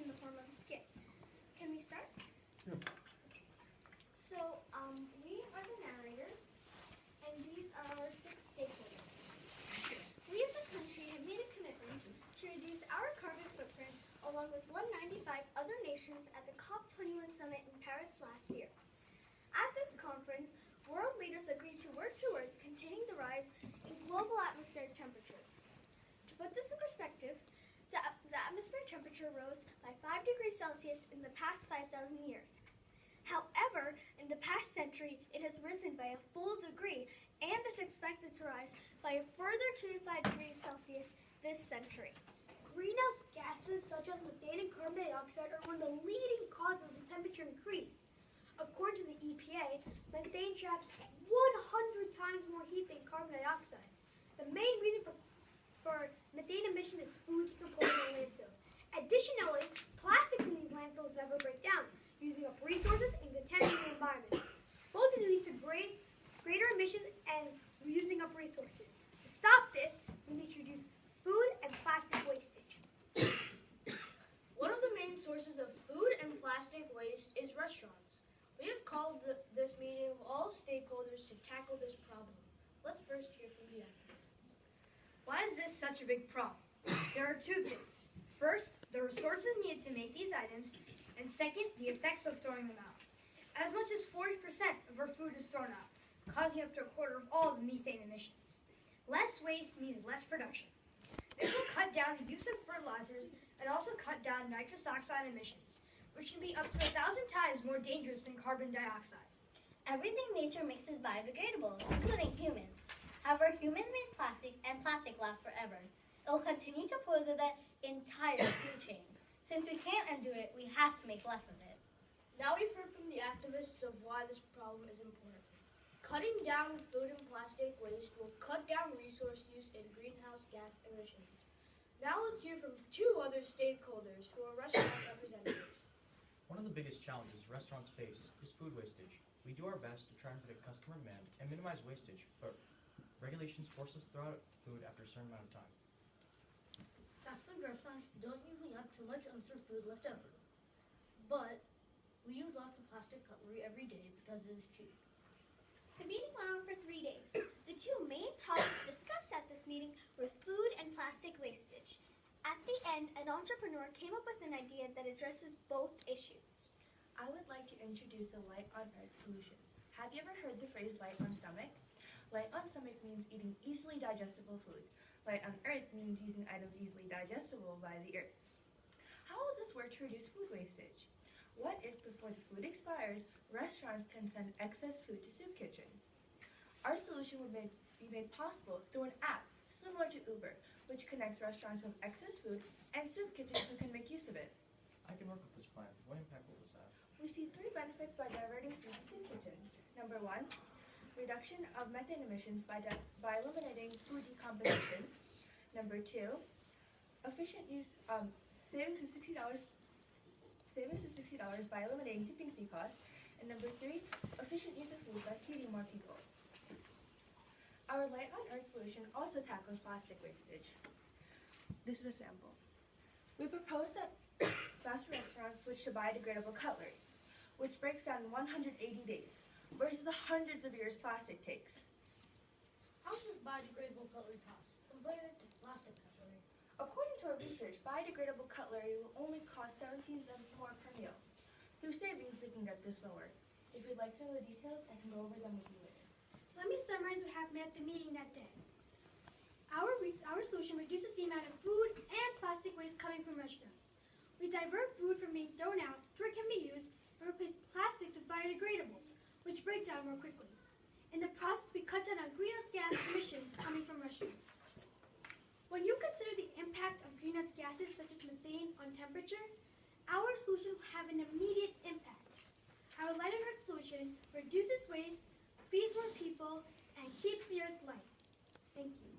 in the form of a skit. Can we start? Sure. So, we are the narrators, and these are our 6 stakeholders. We as a country have made a commitment to reduce our carbon footprint along with 195 other nations at the COP21 summit in Paris last year. At this conference, world leaders agreed to work towards containing the rise in global atmospheric temperatures. To put this in perspective, the atmospheric temperature rose by 5 degrees Celsius in the past 5,000 years. However, in the past century, it has risen by a full degree and is expected to rise by a further 2 to 5 degrees Celsius this century. Greenhouse gases such as methane and carbon dioxide are one of the leading causes of the temperature increase. According to the EPA, methane traps 100 times more heat than carbon dioxide. The main reason for methane emission is food decomposing in landfills. Additionally, plastics in these landfills never break down, using up resources and contaminating the environment. Both of these lead to greater emissions and using up resources. To stop this, we need to reduce food and plastic wastage. One of the main sources of food and plastic waste is restaurants. We have called this meeting of all stakeholders to tackle this problem. Let's first hear from the activists. Why is this such a big problem? There are 2 things. First, the resources needed to make these items, and second, the effects of throwing them out. As much as 40% of our food is thrown out, causing up to a quarter of all of the methane emissions. Less waste means less production. This will cut down the use of fertilizers and also cut down nitrous oxide emissions, which can be up to 1,000 times more dangerous than carbon dioxide. Everything nature makes is biodegradable, including humans. However, humans made plastic, and plastic lasts forever. It will continue to poison the entire food chain. Since we can't undo it, we have to make less of it. Now we've heard from the activists of why this problem is important. Cutting down food and plastic waste will cut down resource use and greenhouse gas emissions. Now let's hear from 2 other stakeholders who are restaurant representatives. One of the biggest challenges restaurants face is food wastage. We do our best to try and predict customer demand and minimize wastage, but regulations force us to throw out food after a certain amount of time. Fast food restaurants don't usually have too much unserved food left over. But we use lots of plastic cutlery every day because it is cheap. The meeting went on for 3 days. The 2 main topics discussed at this meeting were food and plastic wastage. At the end, an entrepreneur came up with an idea that addresses both issues. I would like to introduce the Light on Earth solution. Have you ever heard the phrase light on stomach? Light on stomach means eating easily digestible food. Light on Earth means using items easily digestible by the earth. How will this work to reduce food wastage? What if before the food expires, restaurants can send excess food to soup kitchens? Our solution would be made possible through an app similar to Uber, which connects restaurants with excess food and soup kitchens who can make use of it. I can work with this plan. What impact will this have? We see 3 benefits by diverting food to soup kitchens. Number 1, reduction of methane emissions by eliminating food decomposition. Number 2, efficient use, savings to $60 by eliminating tipping fee costs. And number 3, efficient use of food by feeding more people. Our Light on Earth solution also tackles plastic wastage. This is a sample. We propose that fast restaurants switch to biodegradable cutlery, which breaks down in 180 days, versus the hundreds of years plastic takes. How much does biodegradable cutlery cost compared to plastic cutlery? According to our research, biodegradable cutlery will only cost 17 cents more per meal. Through savings, we can get this lower. If you'd like to know the details, I can go over them with you later. Let me summarize what happened at the meeting that day. Our solution reduces the amount of food and plastic waste coming from restaurants. We divert food from being thrown out to where it can be used and replace plastics with biodegradables, which break down more quickly. In the process, we cut down on greenhouse gas emissions coming from restaurants. When you consider the impact of greenhouse gases such as methane on temperature, our solution will have an immediate impact. Our Light on Earth solution reduces waste, feeds more people, and keeps the earth light. Thank you.